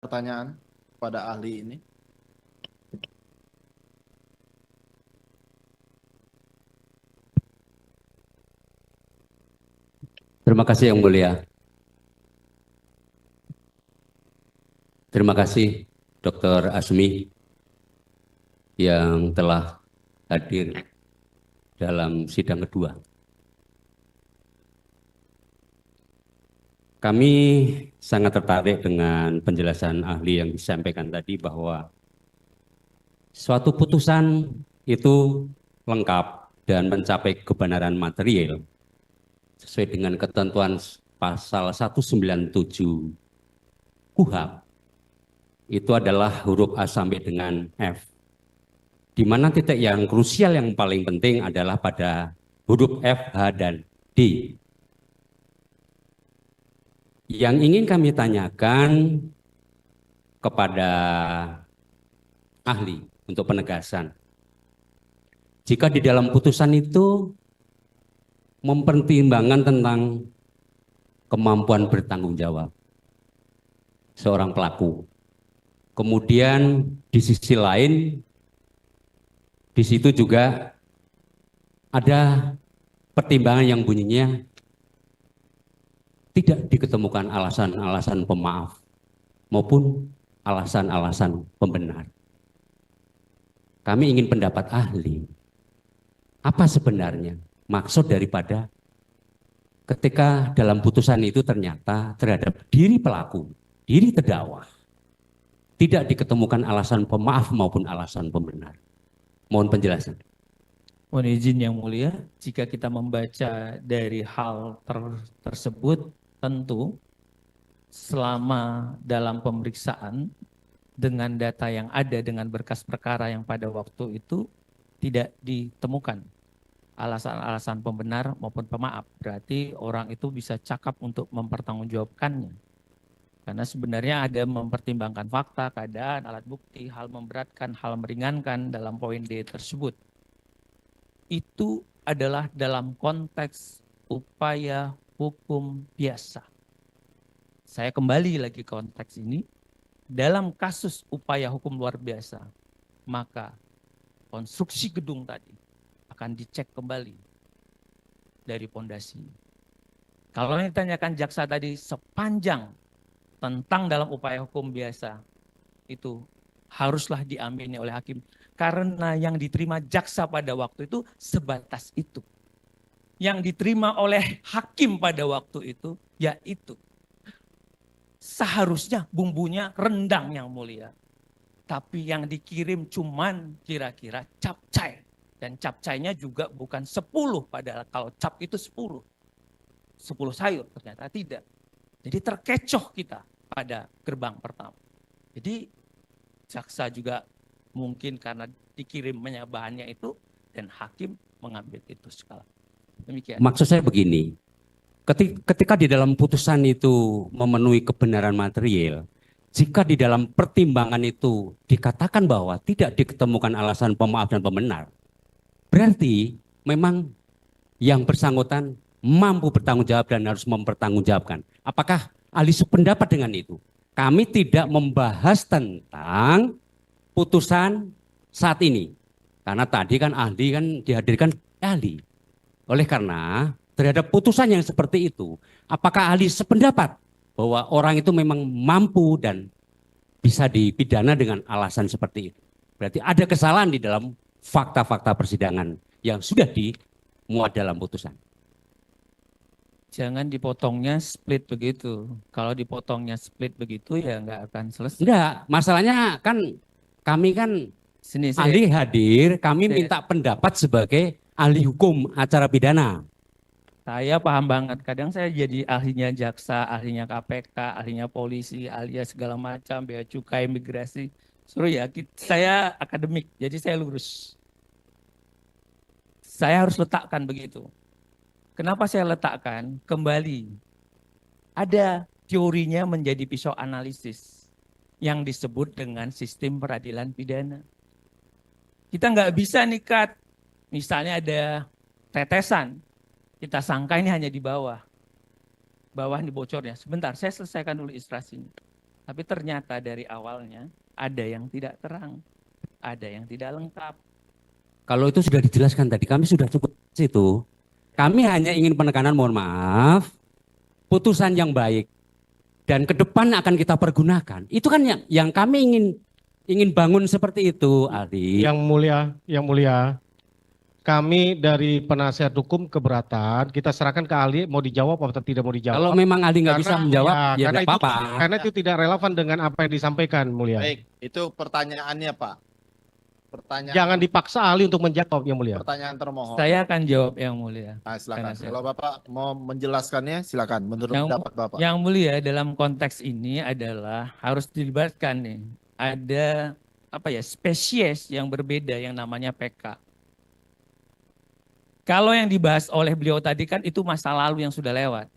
pertanyaan pada ahli ini. Terima kasih Yang Mulia. Terima kasih Dr. Asmi yang telah hadir dalam sidang kedua. Kami sangat tertarik dengan penjelasan ahli yang disampaikan tadi bahwa suatu putusan itu lengkap dan mencapai kebenaran material sesuai dengan ketentuan pasal 197 KUHP itu adalah huruf A sampai dengan F. Di mana titik yang krusial yang paling penting adalah pada huruf F, H, dan D. Yang ingin kami tanyakan kepada ahli untuk penegasan. Jika di dalam putusan itu mempertimbangkan tentang kemampuan bertanggung jawab seorang pelaku. Kemudian di sisi lain, di situ juga ada pertimbangan yang bunyinya tidak diketemukan alasan-alasan pemaaf maupun alasan-alasan pembenar. Kami ingin pendapat ahli. Apa sebenarnya maksud daripada ketika dalam putusan itu ternyata terhadap diri pelaku, diri terdakwa, tidak diketemukan alasan pemaaf maupun alasan pembenar. Mohon penjelasan. Mohon izin Yang Mulia, jika kita membaca dari hal tersebut, tentu selama dalam pemeriksaan dengan data yang ada dengan berkas perkara yang pada waktu itu tidak ditemukan alasan-alasan pembenar maupun pemaaf. Berarti orang itu bisa cakap untuk mempertanggungjawabkannya. Karena sebenarnya ada mempertimbangkan fakta, keadaan, alat bukti, hal memberatkan, hal meringankan dalam poin D tersebut. Itu adalah dalam konteks upaya hukum biasa. Saya kembali lagi ke konteks ini. Dalam kasus upaya hukum luar biasa, maka konstruksi gedung tadi akan dicek kembali dari pondasi. Kalau yang ditanyakan jaksa tadi sepanjang tentang dalam upaya hukum biasa, itu haruslah diamini oleh hakim. Karena yang diterima jaksa pada waktu itu sebatas itu. Yang diterima oleh hakim pada waktu itu, yaitu seharusnya bumbunya rendang Yang Mulia. Tapi yang dikirim cuman kira-kira capcay. Dan capcaynya juga bukan 10, padahal kalau cap itu 10. 10 sayur, ternyata tidak. Jadi terkecoh kita pada gerbang pertama. Jadi jaksa juga mungkin karena dikirimnya bahannya itu dan hakim mengambil itu skala. Demikian. Maksud saya begini, ketika di dalam putusan itu memenuhi kebenaran material, jika di dalam pertimbangan itu dikatakan bahwa tidak diketemukan alasan pemaaf dan pembenar, berarti memang yang bersangkutan mampu bertanggung jawab dan harus mempertanggungjawabkan. Apakah ahli sependapat dengan itu? Kami tidak membahas tentang putusan saat ini. Karena tadi kan ahli kan dihadirkan ahli. Oleh karena terhadap putusan yang seperti itu, apakah ahli sependapat bahwa orang itu memang mampu dan bisa dipidana dengan alasan seperti itu? Berarti ada kesalahan di dalam fakta-fakta persidangan yang sudah dimuat dalam putusan. Jangan dipotongnya split begitu. Kalau dipotongnya split begitu ya nggak akan selesai. Enggak, masalahnya kan kami kan Sini ahli hadir, kami minta pendapat sebagai ahli hukum acara pidana. Saya paham banget. Kadang saya jadi ahlinya jaksa, ahlinya KPK, ahlinya polisi, ahlinya segala macam, bea cukai, imigrasi. Suruh ya, saya akademik, jadi saya lurus. Saya harus letakkan begitu. Kenapa saya letakkan? Kembali, ada teorinya menjadi pisau analisis yang disebut dengan sistem peradilan pidana. Kita nggak bisa nikat, misalnya ada tetesan, kita sangka ini hanya di bawah. Bawah ini bocornya. Sebentar, saya selesaikan dulu ilustrasinya. Tapi ternyata dari awalnya ada yang tidak terang, ada yang tidak lengkap. Kalau itu sudah dijelaskan tadi, kami sudah cukup di situ. Kami hanya ingin penekanan, mohon maaf, putusan yang baik dan ke depan akan kita pergunakan. Itu kan yang kami ingin bangun seperti itu, Aldi. Yang mulia, kami dari penasihat hukum keberatan, kita serahkan ke ahli mau dijawab atau tidak mau dijawab. Kalau memang Aldi nggak bisa menjawab, ya karena tidak apa-apa. karena itu tidak relevan dengan apa yang disampaikan, mulia. Baik, itu pertanyaannya Pak. Pertanyaan, Jangan dipaksa ahli untuk menjawab, yang mulia. pertanyaan termohon. Saya akan jawab yang mulia. Nah, silakan. Karena saya- Kalau Bapak mau menjelaskannya, silakan. Menurut Yang- pendapat Bapak. Yang mulia dalam konteks ini adalah harus dilibatkan nih. Ada spesies yang berbeda yang namanya PK. Kalau yang dibahas oleh beliau tadi kan itu masa lalu yang sudah lewat.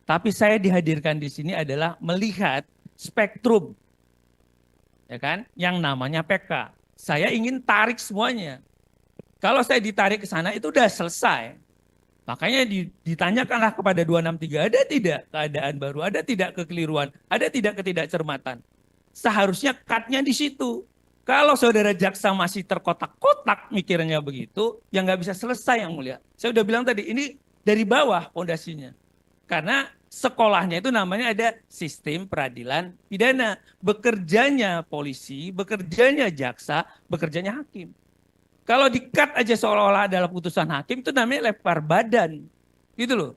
Tapi saya dihadirkan di sini adalah melihat spektrum, ya kan, yang namanya PK. Saya ingin tarik semuanya. Kalau saya ditarik ke sana itu udah selesai. Makanya ditanyakanlah kepada 263, ada tidak keadaan baru, ada tidak kekeliruan, ada tidak ketidakcermatan. Seharusnya cut-nya di situ. Kalau saudara jaksa masih terkotak-kotak mikirnya begitu, ya nggak bisa selesai yang mulia. Saya udah bilang tadi, ini dari bawah pondasinya. Karena sekolahnya itu namanya ada sistem peradilan pidana. Bekerjanya polisi, bekerjanya jaksa, bekerjanya hakim. Kalau di-cut aja seolah-olah adalah putusan hakim, itu namanya lempar badan. Gitu loh.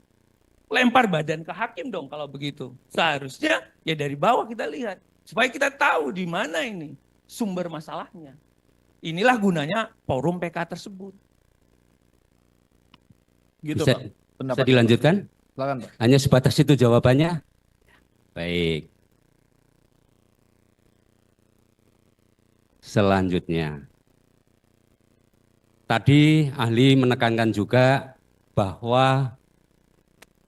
Lempar badan ke hakim dong kalau begitu. Seharusnya ya dari bawah kita lihat. Supaya kita tahu di mana ini sumber masalahnya. Inilah gunanya forum PK tersebut. Gitu Bisa, Pak. bisa Pendapat. dilanjutkan? Silakan Pak. Hanya sebatas itu jawabannya? Baik. Selanjutnya. Tadi ahli menekankan juga bahwa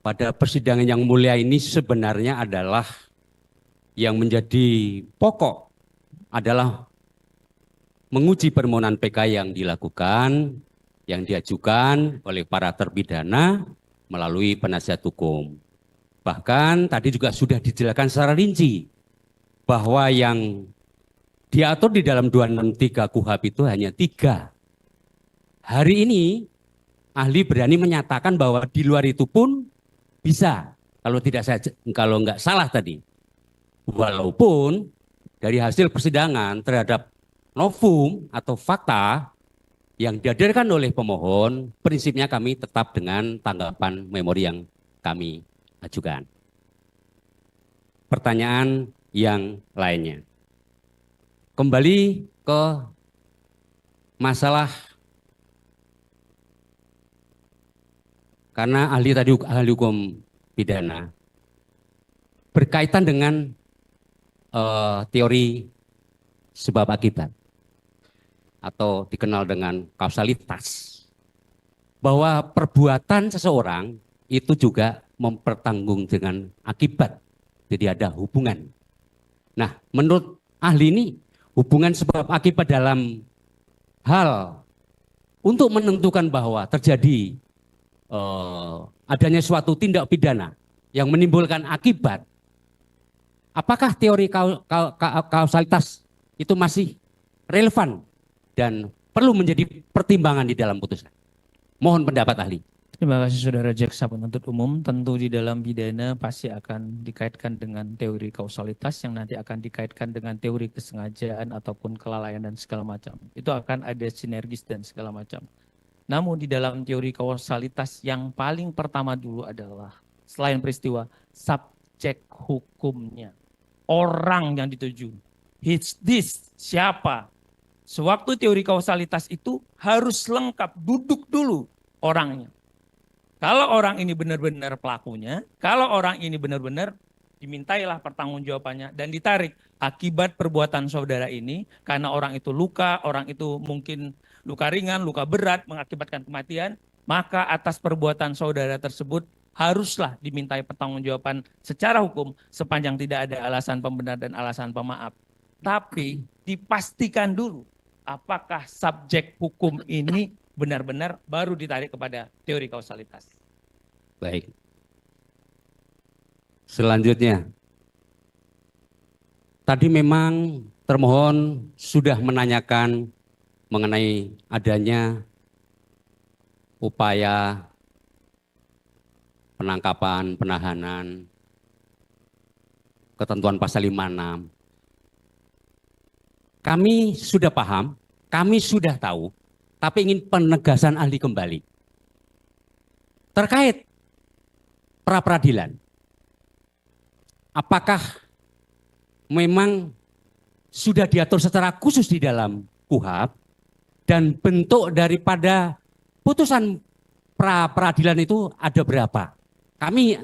pada persidangan yang mulia ini sebenarnya adalah yang menjadi pokok adalah menguji permohonan PK yang dilakukan, yang diajukan oleh para terpidana melalui penasihat hukum. Bahkan tadi juga sudah dijelaskan secara rinci bahwa yang diatur di dalam 263 KUHP itu hanya 3. Hari ini ahli berani menyatakan bahwa di luar itu pun bisa, kalau nggak salah tadi. Walaupun dari hasil persidangan terhadap novum atau fakta yang dihadirkan oleh pemohon, prinsipnya kami tetap dengan tanggapan memori yang kami ajukan. Pertanyaan yang lainnya. Kembali ke masalah, karena ahli hukum pidana berkaitan dengan teori sebab akibat atau dikenal dengan kausalitas, bahwa perbuatan seseorang itu juga mempertanggung dengan akibat, jadi ada hubungan. Nah, menurut ahli ini hubungan sebab akibat dalam hal untuk menentukan bahwa terjadi adanya suatu tindak pidana yang menimbulkan akibat, apakah teori kausalitas itu masih relevan dan perlu menjadi pertimbangan di dalam putusan? Mohon pendapat ahli. Terima kasih saudara jaksa penuntut umum. Tentu di dalam pidana pasti akan dikaitkan dengan teori kausalitas yang nanti akan dikaitkan dengan teori kesengajaan ataupun kelalaian dan segala macam. Itu akan ada sinergis dan segala macam. Namun di dalam teori kausalitas yang paling pertama dulu adalah selain peristiwa, subjek hukumnya. Orang yang dituju. This, siapa? Sewaktu teori kausalitas itu harus lengkap, duduk dulu orangnya. Kalau orang ini benar-benar pelakunya, kalau orang ini benar-benar dimintailah pertanggungjawabannya dan ditarik akibat perbuatan saudara ini karena orang itu luka, orang itu mungkin luka ringan, luka berat mengakibatkan kematian, maka atas perbuatan saudara tersebut haruslah dimintai pertanggungjawaban secara hukum sepanjang tidak ada alasan pembenar dan alasan pemaaf. Tapi dipastikan dulu apakah subjek hukum ini benar-benar baru ditarik kepada teori kausalitas. Baik. Selanjutnya, Tadi memang termohon sudah menanyakan mengenai adanya upaya penangkapan, penahanan, ketentuan pasal 56. Kami sudah paham, kami sudah tahu, tapi ingin penegasan ahli kembali. Terkait pra-peradilan, apakah memang sudah diatur secara khusus di dalam KUHP dan bentuk daripada putusan pra-peradilan itu ada berapa? Kami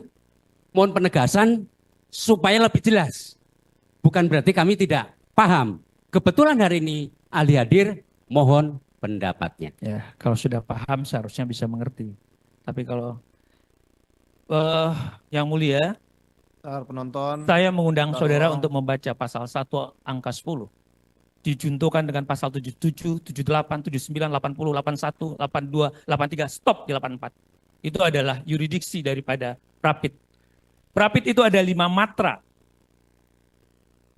mohon penegasan supaya lebih jelas. Bukan berarti kami tidak paham. Kebetulan hari ini ahli hadir, mohon pendapatnya. Ya, kalau sudah paham seharusnya bisa mengerti. Tapi kalau yang mulia, Penonton. saya mengundang Tolong. saudara untuk membaca pasal 1 angka 10. Dijuntukan dengan pasal 77, 78, 79, 80, 81, 82, 83, stop di 84. Itu adalah yuridiksi daripada Prapit. Prapit itu ada 5 matra.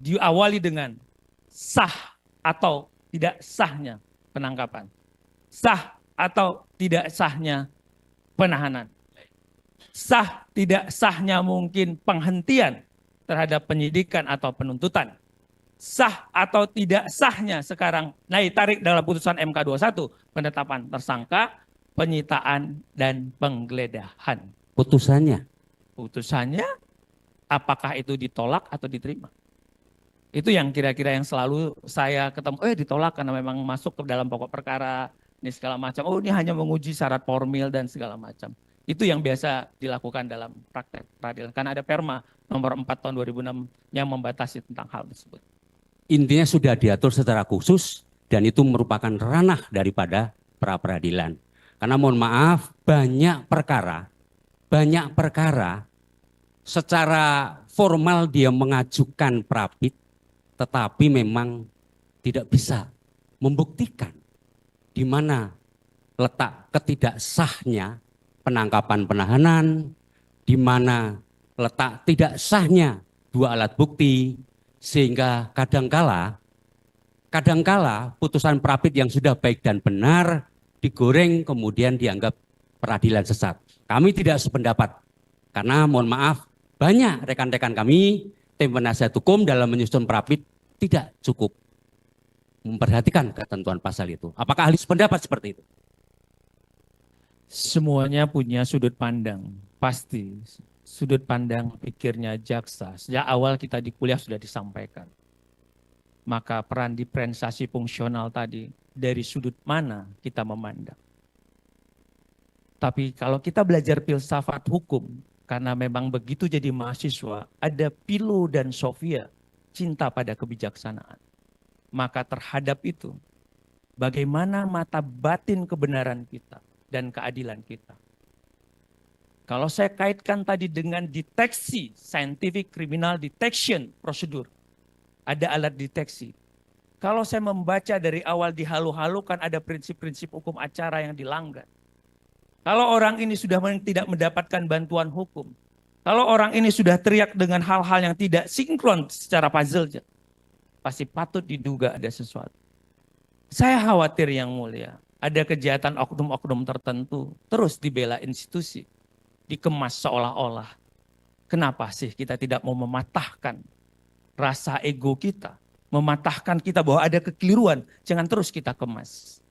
Diawali dengan sah atau tidak sahnya penangkapan. Sah atau tidak sahnya penahanan. Sah tidak sahnya mungkin penghentian terhadap penyidikan atau penuntutan. Sah atau tidak sahnya sekarang naik tarik dalam putusan MK 21 penetapan tersangka, penyitaan dan penggeledahan. Putusannya. Putusannya apakah itu ditolak atau diterima? Itu yang kira-kira yang selalu saya ketemu, ditolak karena memang masuk ke dalam pokok perkara, ini segala macam. Oh, ini hanya menguji syarat formil dan segala macam. Itu yang biasa dilakukan dalam praktek peradilan. Karena ada Perma nomor 4 tahun 2006 yang membatasi tentang hal tersebut. Intinya sudah diatur secara khusus dan itu merupakan ranah daripada pra-peradilan. Karena mohon maaf, banyak perkara secara formal dia mengajukan Prapit, tetapi memang tidak bisa membuktikan di mana letak ketidaksahnya penangkapan penahanan, di mana letak tidak sahnya 2 alat bukti, sehingga kadangkala putusan Prapit yang sudah baik dan benar digoreng kemudian dianggap peradilan sesat. Kami tidak sependapat karena mohon maaf banyak rekan-rekan kami tim penasihat hukum dalam menyusun Prapit tidak cukup memperhatikan ketentuan pasal itu. Apakah ahli sependapat seperti itu? Semuanya punya sudut pandang, pasti. Sudut pandang pikirnya jaksa. Sejak awal kita di kuliah sudah disampaikan. Maka peran diferensiasi fungsional tadi, dari sudut mana kita memandang. Tapi kalau kita belajar filsafat hukum, karena memang begitu jadi mahasiswa, ada Philo dan Sophia, cinta pada kebijaksanaan. Maka terhadap itu, bagaimana mata batin kebenaran kita dan keadilan kita. Kalau saya kaitkan tadi dengan deteksi, scientific criminal detection prosedur, ada alat deteksi. Kalau saya membaca dari awal dihalu-halukan ada prinsip-prinsip hukum acara yang dilanggar. Kalau orang ini sudah tidak mendapatkan bantuan hukum, kalau orang ini sudah teriak dengan hal-hal yang tidak sinkron secara puzzle, pasti patut diduga ada sesuatu. Saya khawatir yang mulia, ada kejahatan oknum-oknum tertentu terus dibela institusi, dikemas seolah-olah. Kenapa sih kita tidak mau mematahkan rasa ego kita, mematahkan kita bahwa ada kekeliruan, jangan terus kita kemas.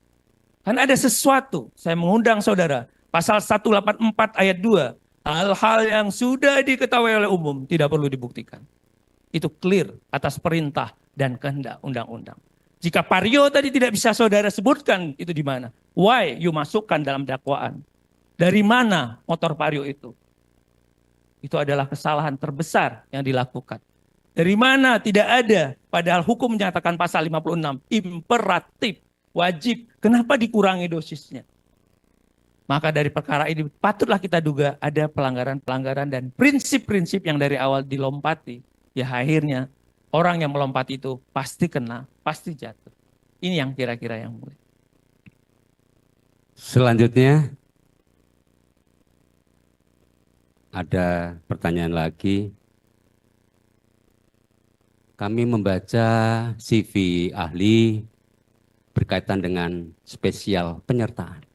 Kan ada sesuatu, saya mengundang saudara, pasal 184 ayat 2, hal-hal yang sudah diketahui oleh umum tidak perlu dibuktikan. Itu clear atas perintah dan kehendak undang-undang. Jika Vario tadi tidak bisa saudara sebutkan itu di mana, why you masukkan dalam dakwaan? Dari mana motor Vario itu? Itu adalah kesalahan terbesar yang dilakukan. Dari mana tidak ada, padahal hukum menyatakan pasal 56, imperatif, wajib, kenapa dikurangi dosisnya? Maka dari perkara ini patutlah kita duga ada pelanggaran-pelanggaran dan prinsip-prinsip yang dari awal dilompati. Ya akhirnya orang yang melompat itu pasti kena, pasti jatuh. Ini yang kira-kira yang mulia. Selanjutnya ada pertanyaan lagi. kami membaca CV ahli berkaitan dengan spesial penyertaan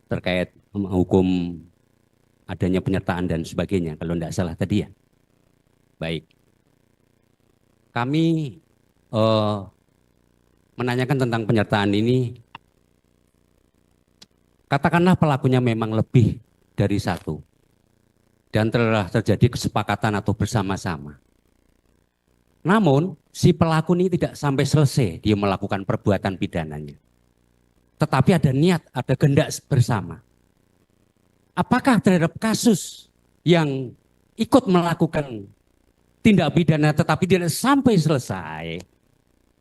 terkait hukum adanya penyertaan dan sebagainya, kalau tidak salah tadi ya. Baik, kami menanyakan tentang penyertaan ini. Katakanlah pelakunya memang lebih dari satu dan telah terjadi kesepakatan atau bersama-sama. Namun si pelaku ini tidak sampai selesai dia melakukan perbuatan pidananya. Tetapi ada niat, ada kehendak bersama. Apakah terhadap kasus yang ikut melakukan tindak pidana tetapi tidak sampai selesai,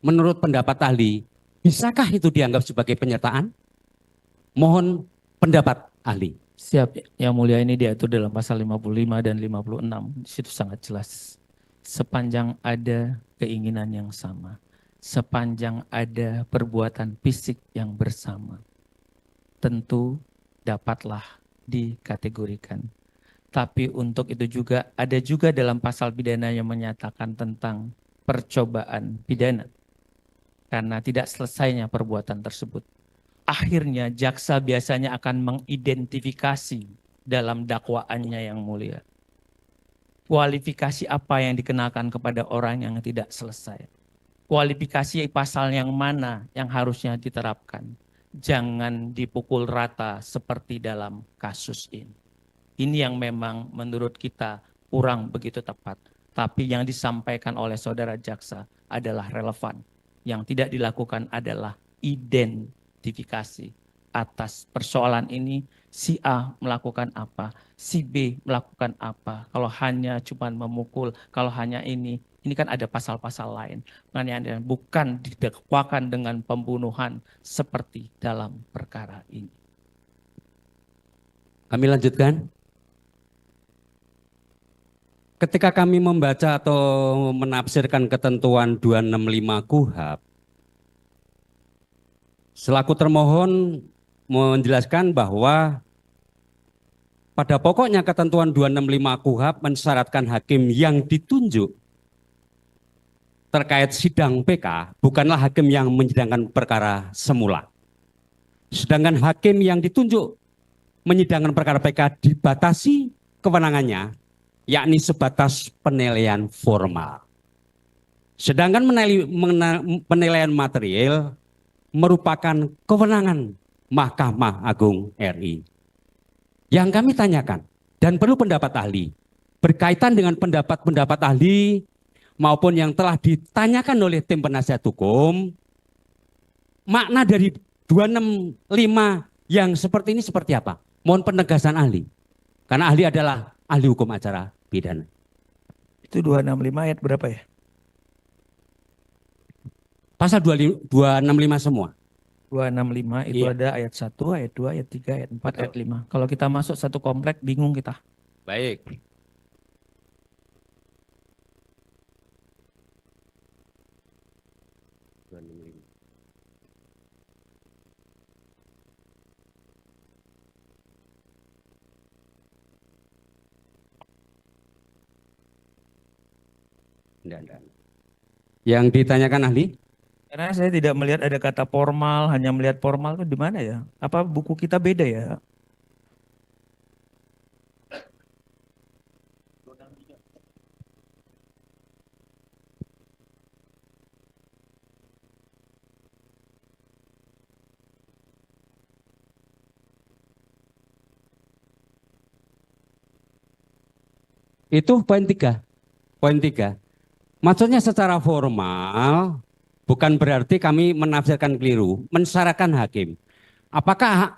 menurut pendapat ahli, bisakah itu dianggap sebagai penyertaan? Mohon pendapat ahli. Siap, Yang Mulia, ini diatur dalam pasal 55 dan 56. Di situ sangat jelas. Sepanjang ada keinginan yang sama, sepanjang ada perbuatan fisik yang bersama, tentu dapatlah dikategorikan. Tapi untuk itu juga ada juga dalam pasal pidana yang menyatakan tentang percobaan pidana. Karena tidak selesainya perbuatan tersebut. Akhirnya jaksa biasanya akan mengidentifikasi dalam dakwaannya, Yang Mulia. Kualifikasi apa yang dikenakan kepada orang yang tidak selesai. Kualifikasi pasal yang mana yang harusnya diterapkan. Jangan dipukul rata seperti dalam kasus ini. Ini yang memang menurut kita kurang begitu tepat. Tapi yang disampaikan oleh saudara jaksa adalah relevan. Yang tidak dilakukan adalah identifikasi atas persoalan ini. Si A melakukan apa, si B melakukan apa. Kalau hanya cuma memukul, kalau hanya ini kan ada pasal-pasal lain. Makanya bukan didakwakan dengan pembunuhan seperti dalam perkara ini. Kami lanjutkan. Ketika kami membaca atau menafsirkan ketentuan 265 KUHP, selaku termohon menjelaskan bahwa pada pokoknya ketentuan 265 KUHP mensyaratkan hakim yang ditunjuk terkait sidang PK bukanlah hakim yang menyidangkan perkara semula. Sedangkan hakim yang ditunjuk menyidangkan perkara PK dibatasi kewenangannya, yakni sebatas penilaian formal. Sedangkan penilaian material merupakan kewenangan Mahkamah Agung RI. Yang kami tanyakan dan perlu pendapat ahli berkaitan dengan pendapat-pendapat ahli maupun yang telah ditanyakan oleh tim penasihat hukum, makna dari 265 yang seperti ini seperti apa? Mohon penegasan ahli. Karena ahli adalah ahli hukum acara pidana. Itu 265 ayat berapa ya? Pasal 265 semua. 265 itu Iya. ada ayat 1, ayat 2, ayat 3, ayat 4, ayat 5. Kalau kita masuk satu komplek bingung kita. Baik. Enggak. Yang ditanyakan ahli? Karena saya tidak melihat ada kata formal, hanya melihat formal itu di mana ya? Apa buku kita beda ya? Itu poin 3. Poin 3. Maksudnya secara formal bukan berarti kami menafsirkan keliru, mensyaratkan hakim. Apakah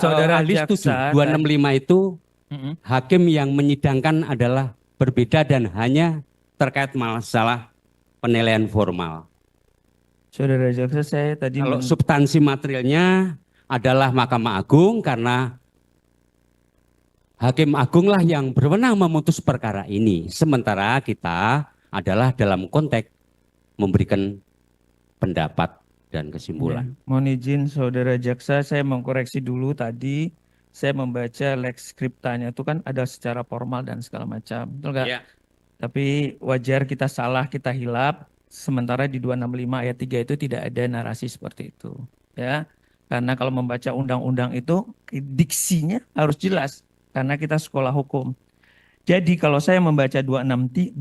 Saudara ahli setuju jaksa 265 itu hakim yang menyidangkan adalah berbeda dan hanya terkait masalah penilaian formal. Saudara jaksa, saya tadi Kalau substansi materialnya adalah Mahkamah Agung karena Hakim Agung lah yang berwenang memutus perkara ini. Sementara kita adalah dalam konteks memberikan pendapat dan kesimpulan. Ya, mohon izin saudara jaksa, saya mengkoreksi dulu tadi. Saya membaca lex scriptanya itu kan ada secara formal dan segala macam. Betul nggak? Ya. Tapi wajar kita salah, kita hilap. Sementara di 265 ayat 3 itu tidak ada narasi seperti itu. Ya, karena kalau membaca undang-undang itu diksinya harus jelas. Karena kita sekolah hukum. Jadi kalau saya membaca 265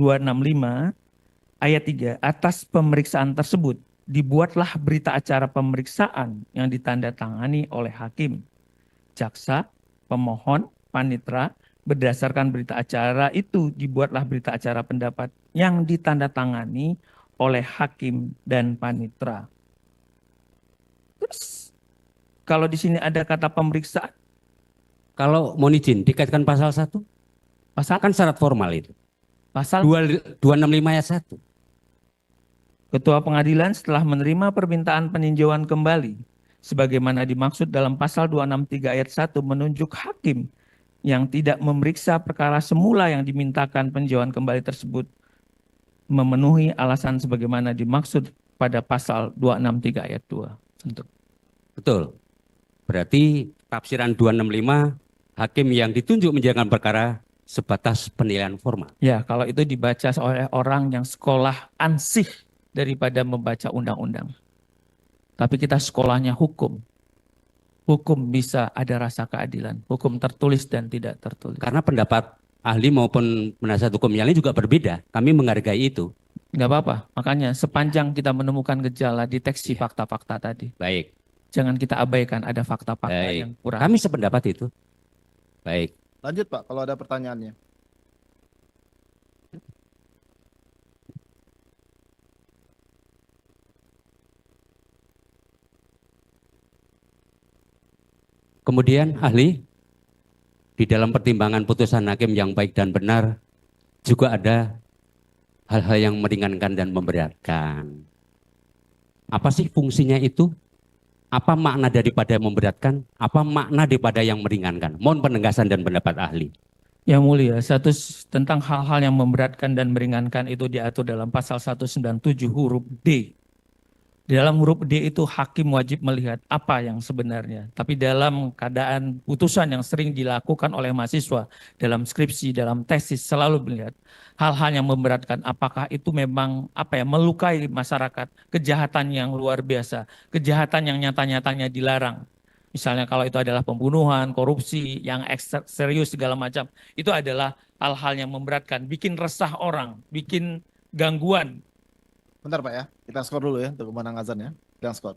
ayat 3, atas pemeriksaan tersebut dibuatlah berita acara pemeriksaan yang ditandatangani oleh hakim, jaksa, pemohon, panitera. Berdasarkan berita acara itu dibuatlah berita acara pendapat yang ditandatangani oleh hakim dan panitera. Terus kalau di sini ada kata pemeriksaan, Kalau mohon izin dikaitkan pasal 1, pasal kan syarat formal itu. pasal 265 ayat 1. Ketua pengadilan setelah menerima permintaan peninjauan kembali sebagaimana dimaksud dalam pasal 263 ayat 1 menunjuk hakim yang tidak memeriksa perkara semula yang dimintakan peninjauan kembali tersebut memenuhi alasan sebagaimana dimaksud pada pasal 263 ayat 2. Untuk Betul. Berarti tafsiran 265 hakim yang ditunjuk menjalankan perkara sebatas penilaian formal. ya, kalau itu dibaca oleh orang yang sekolah ansih daripada membaca undang-undang. Tapi kita sekolahnya hukum. Hukum bisa ada rasa keadilan. Hukum tertulis dan tidak tertulis. Karena pendapat ahli maupun penasihat hukum yang lain juga berbeda. Kami menghargai itu. Nggak apa-apa. Makanya sepanjang kita menemukan gejala deteksi fakta-fakta tadi. Baik. Jangan kita abaikan ada fakta-fakta Baik. yang kurang. Kami sependapat itu. Baik. Lanjut Pak, kalau ada pertanyaannya. Kemudian ahli, di dalam pertimbangan putusan hakim yang baik dan benar, juga ada hal-hal yang meringankan dan memberatkan. Apa sih fungsinya itu? Apa makna daripada memberatkan? Apa makna daripada yang meringankan? Mohon penegasan dan pendapat ahli. Yang mulia, tentang hal-hal yang memberatkan dan meringankan itu diatur dalam pasal 197 huruf D. Di dalam huruf D itu hakim wajib melihat apa yang sebenarnya. Tapi dalam keadaan putusan yang sering dilakukan oleh mahasiswa dalam skripsi, dalam tesis selalu melihat hal-hal yang memberatkan. Apakah itu memang melukai masyarakat, kejahatan yang luar biasa, kejahatan yang nyata-nyatanya dilarang. Misalnya kalau itu adalah pembunuhan, korupsi, yang serius segala macam, itu adalah hal-hal yang memberatkan, bikin resah orang, bikin gangguan. Bentar Pak ya, kita skor dulu ya untuk pemenang azan ya. Kita skor.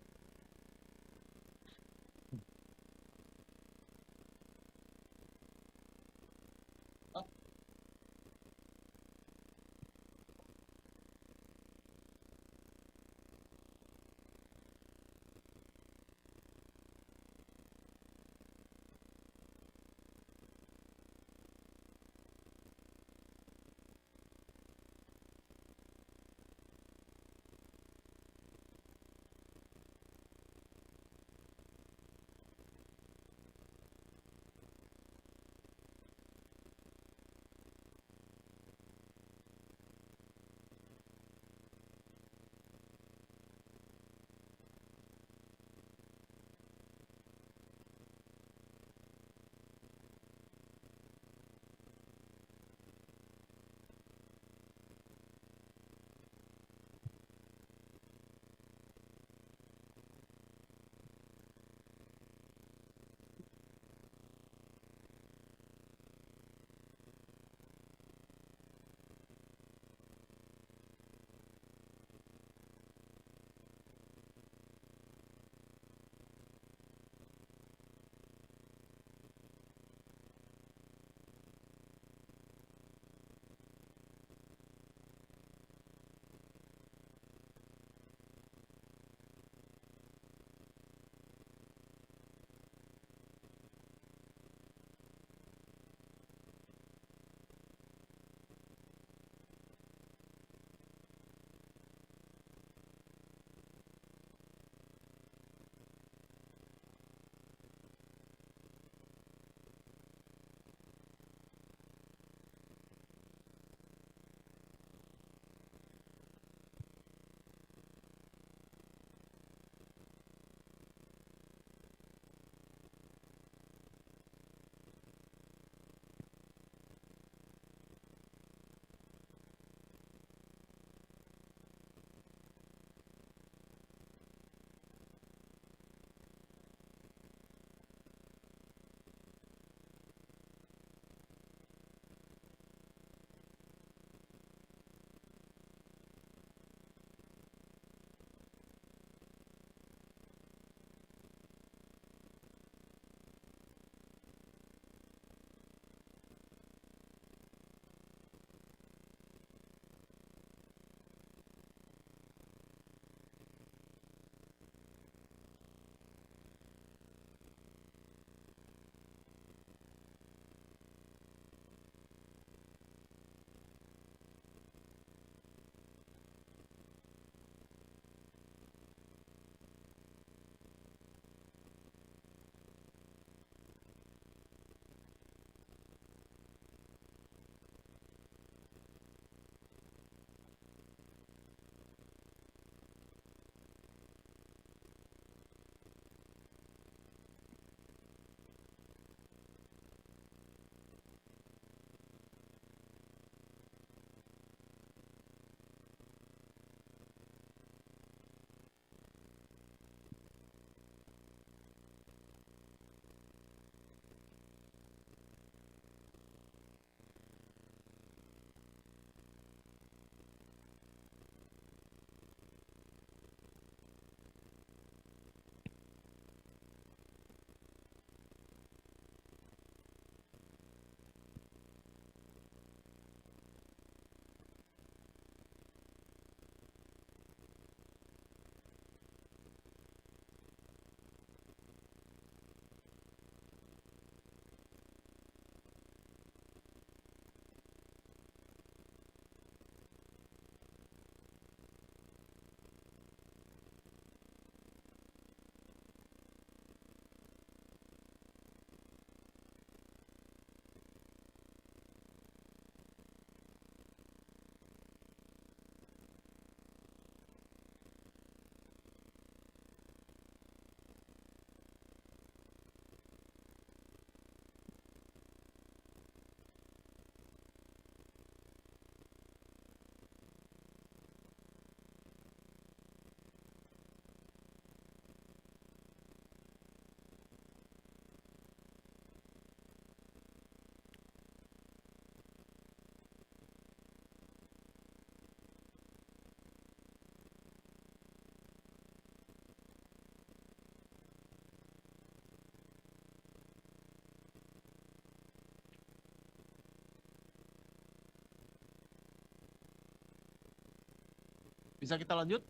Bisa kita lanjut?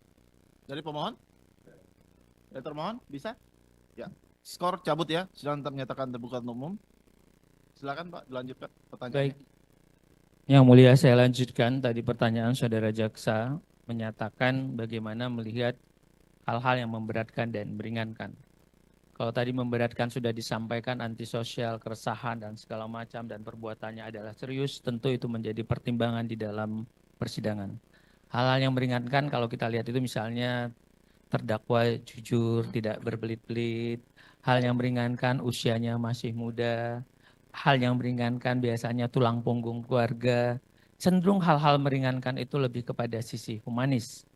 Dari pemohon? Dari termohon? Bisa? Ya. Skor cabut ya. Sidang menyatakan terbuka untuk umum. Silakan Pak, dilanjutkan pertanyaannya. Baik. Yang mulia, saya lanjutkan tadi pertanyaan saudara jaksa menyatakan bagaimana melihat hal-hal yang memberatkan dan meringankan. Kalau tadi memberatkan sudah disampaikan antisosial, keresahan dan segala macam dan perbuatannya adalah serius, tentu itu menjadi pertimbangan di dalam persidangan. Hal-hal yang meringankan kalau kita lihat itu misalnya terdakwa jujur, tidak berbelit-belit, hal yang meringankan usianya masih muda, hal yang meringankan biasanya tulang punggung keluarga, cenderung hal-hal meringankan itu lebih kepada sisi humanis.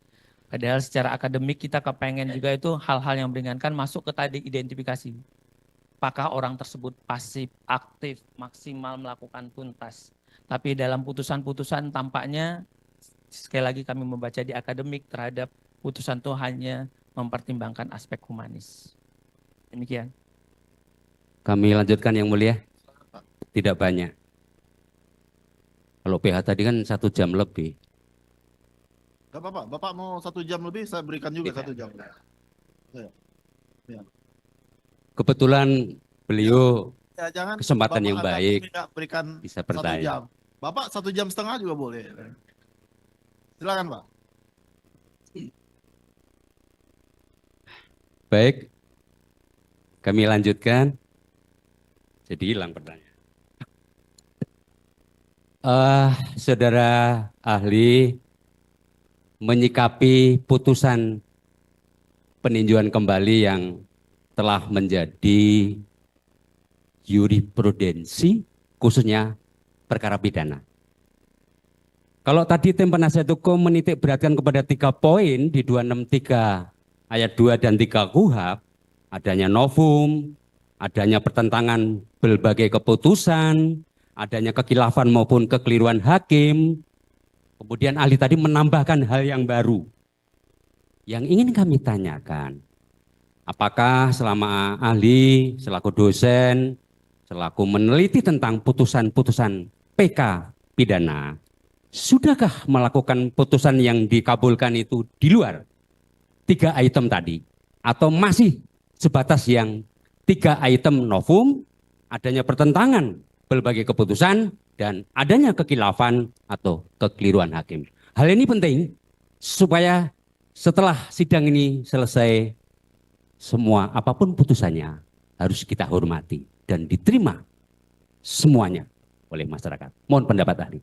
Padahal secara akademik kita kepengen juga itu hal-hal yang meringankan masuk ke tadi identifikasi. Apakah orang tersebut pasif, aktif, maksimal melakukan tuntas. Tapi dalam putusan-putusan tampaknya sekali lagi kami membaca di akademik terhadap putusan itu hanya mempertimbangkan aspek humanis. Demikian. Kami lanjutkan yang mulia. Tidak banyak. Kalau PH tadi kan 1 jam lebih. Gak apa-apa, Bapak mau 1 jam lebih, saya berikan juga 1 jam. Kebetulan beliau Ya, jangan kesempatan Bapak yang ada baik minta berikan bisa 1 bertanya. jam. Bapak 1 jam setengah juga boleh. Silakan Pak. Baik, kami lanjutkan. Jadi hilang pertanyaan. Saudara ahli menyikapi putusan peninjauan kembali yang telah menjadi jurisprudensi khususnya perkara pidana. Kalau tadi tim penasihat hukum menitik beratkan kepada 3 poin di 263 ayat 2 dan 3 KUHP, adanya novum, adanya pertentangan berbagai keputusan, adanya kekhilafan maupun kekeliruan hakim. Kemudian ahli tadi menambahkan hal yang baru. Yang ingin kami tanyakan, apakah selama ahli, selaku dosen, selaku meneliti tentang putusan-putusan PK pidana, sudahkah melakukan putusan yang dikabulkan itu di luar 3 item tadi? Atau masih sebatas yang 3 item novum, adanya pertentangan berbagai keputusan, dan adanya kekhilafan atau kekeliruan hakim. Hal ini penting supaya setelah sidang ini selesai, semua apapun putusannya harus kita hormati dan diterima semuanya oleh masyarakat. Mohon pendapat ahli.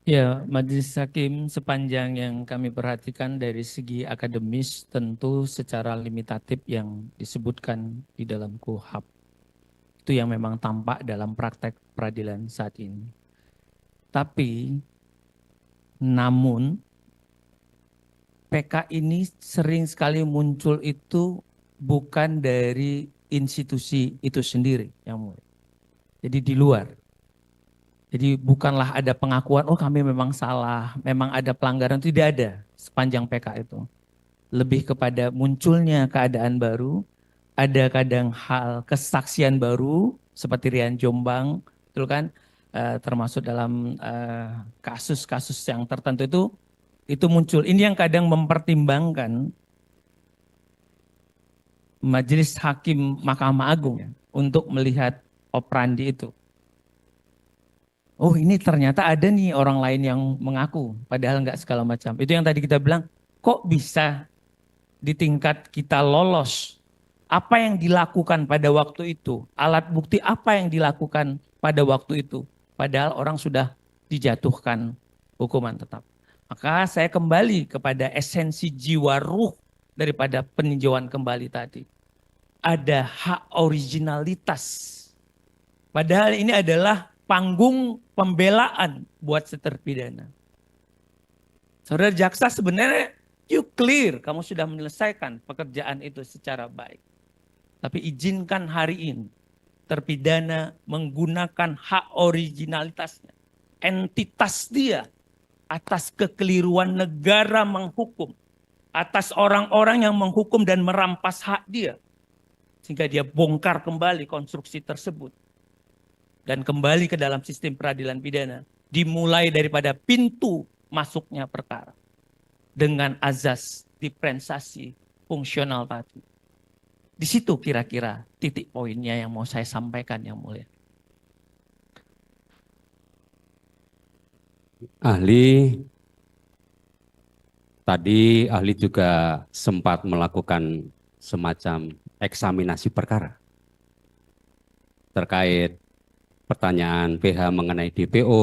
Ya, Majelis Hakim sepanjang yang kami perhatikan dari segi akademis tentu secara limitatif yang disebutkan di dalam KUHP. Itu yang memang tampak dalam praktek peradilan saat ini. Tapi, namun PK ini sering sekali muncul itu bukan dari institusi itu sendiri, yang mulia. Jadi di luar. Jadi bukanlah ada pengakuan, oh kami memang salah, memang ada pelanggaran, tidak ada sepanjang PK itu. Lebih kepada munculnya keadaan baru, ada kadang hal kesaksian baru, seperti Rian Jombang, betul kan? Termasuk dalam kasus-kasus yang tertentu itu muncul. Ini yang kadang mempertimbangkan Majelis Hakim Mahkamah Agung untuk melihat operandi itu. Oh ini ternyata ada nih orang lain yang mengaku, padahal enggak segala macam. Itu yang tadi kita bilang, kok bisa di tingkat kita lolos? Apa yang dilakukan pada waktu itu? Alat bukti apa yang dilakukan pada waktu itu? Padahal orang sudah dijatuhkan hukuman tetap. Maka saya kembali kepada esensi jiwa ruh daripada peninjauan kembali tadi. Ada hak originalitas. Padahal ini adalah panggung pembelaan buat si terpidana. Saudara jaksa sebenarnya you clear, kamu sudah menyelesaikan pekerjaan itu secara baik. Tapi izinkan hari ini terpidana menggunakan hak originalitasnya, entitas dia atas kekeliruan negara menghukum, atas orang-orang yang menghukum dan merampas hak dia. Sehingga dia bongkar kembali konstruksi tersebut. Dan kembali ke dalam sistem peradilan pidana. Dimulai daripada pintu masuknya perkara. dengan azas diferensiasi fungsional tadi. Di situ kira-kira titik poinnya yang mau saya sampaikan yang mulia. Ahli, tadi ahli juga sempat melakukan semacam eksaminasi perkara terkait pertanyaan PH mengenai DPO,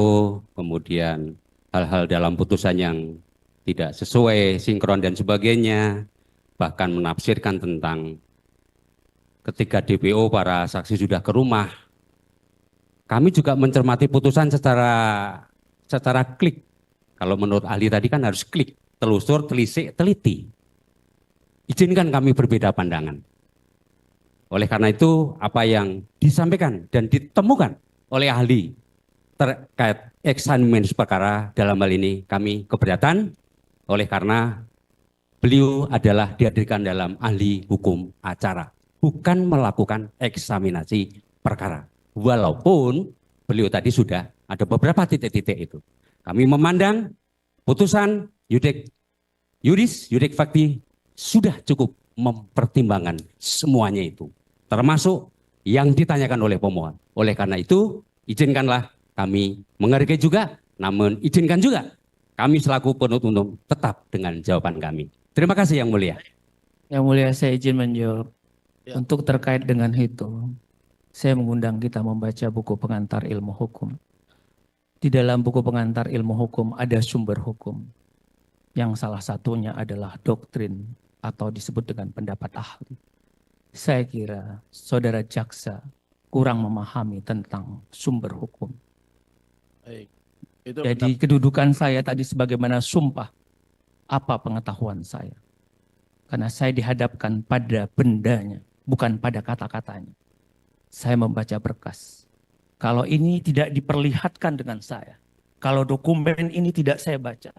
kemudian hal-hal dalam putusan yang tidak sesuai, sinkron dan sebagainya, bahkan menafsirkan tentang ketika DPO para saksi sudah ke rumah. Kami juga mencermati putusan secara klik. Kalau menurut ahli tadi kan harus klik, telusur, telisik, teliti. Izinkan kami berbeda pandangan. Oleh karena itu, apa yang disampaikan dan ditemukan oleh ahli terkait eksaminasi perkara dalam hal ini kami keberatan, oleh karena beliau adalah dihadirkan dalam ahli hukum acara, bukan melakukan eksaminasi perkara. Walaupun beliau tadi sudah ada beberapa titik-titik itu. Kami memandang putusan yudik fakti sudah cukup mempertimbangkan semuanya itu, termasuk yang ditanyakan oleh pemohon. Oleh karena itu, izinkanlah kami menghargai juga, namun izinkan juga kami selaku penuntut umum tetap dengan jawaban kami. Terima kasih Yang Mulia. Yang mulia saya izin menjawab. Ya. Untuk terkait dengan itu, saya mengundang kita membaca buku pengantar ilmu hukum. Di dalam buku pengantar ilmu hukum ada sumber hukum. Yang salah satunya adalah doktrin atau disebut dengan pendapat ahli. Saya kira saudara jaksa kurang memahami tentang sumber hukum. Baik. Itu Jadi kedudukan saya tadi sebagaimana sumpah, apa pengetahuan saya? Karena saya dihadapkan pada bendanya, bukan pada kata-katanya. Saya membaca berkas. Kalau ini tidak diperlihatkan dengan saya, kalau dokumen ini tidak saya baca,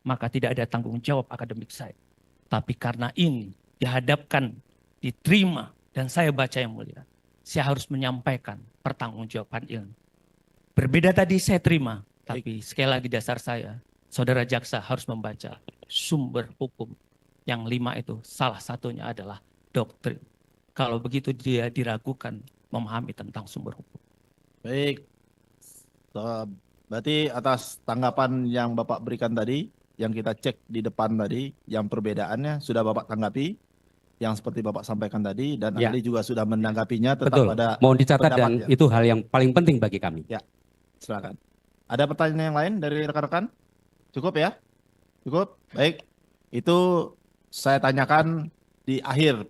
maka tidak ada tanggung jawab akademik saya. Tapi karena ini dihadapkan, diterima, dan saya baca yang mulia, saya harus menyampaikan pertanggungjawaban ilmu. Berbeda tadi saya terima, tapi sekali lagi dasar saya, saudara jaksa harus membaca sumber hukum. Yang 5 itu salah satunya adalah doktrin. Kalau begitu dia diragukan memahami tentang sumber hukum. baik. Berarti atas tanggapan yang Bapak berikan tadi, yang kita cek di depan tadi, yang perbedaannya sudah Bapak tanggapi, yang seperti Bapak sampaikan tadi, dan Ya. ahli juga sudah menanggapinya tetap Betul, pada mohon dicatat dan pendapatnya. itu hal yang paling penting bagi kami. Silakan. Ada pertanyaan yang lain dari rekan-rekan? Cukup ya? Cukup? Baik. Itu saya tanyakan di akhir.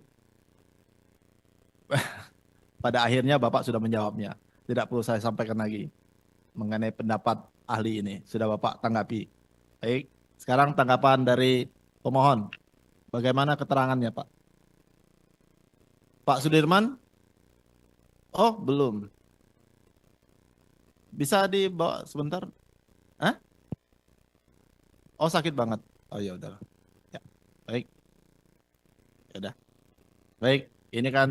Pada akhirnya Bapak sudah menjawabnya. Tidak perlu saya sampaikan lagi mengenai pendapat ahli ini. Sudah Bapak tanggapi. Baik. Sekarang tanggapan dari pemohon. Bagaimana keterangannya, Pak? Pak Sudirman? Oh, belum. Bisa dibawa sebentar? Hah? Oh, sakit banget. Oh, ya udah. Ya. Baik. Ya udah. Baik, ini kan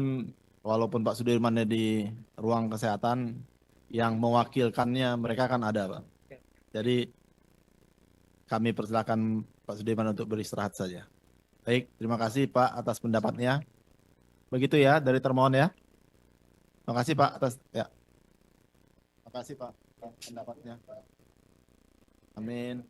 walaupun Pak Sudirman di ruang kesehatan, yang mewakilkannya mereka kan ada, Pak. Jadi kami persilakan Pak Sudirman untuk beristirahat saja. Baik, terima kasih Pak atas pendapatnya. Begitu ya dari termohon ya. Terima kasih Pak atas ya. Terima kasih Pak atas pendapatnya. Amin.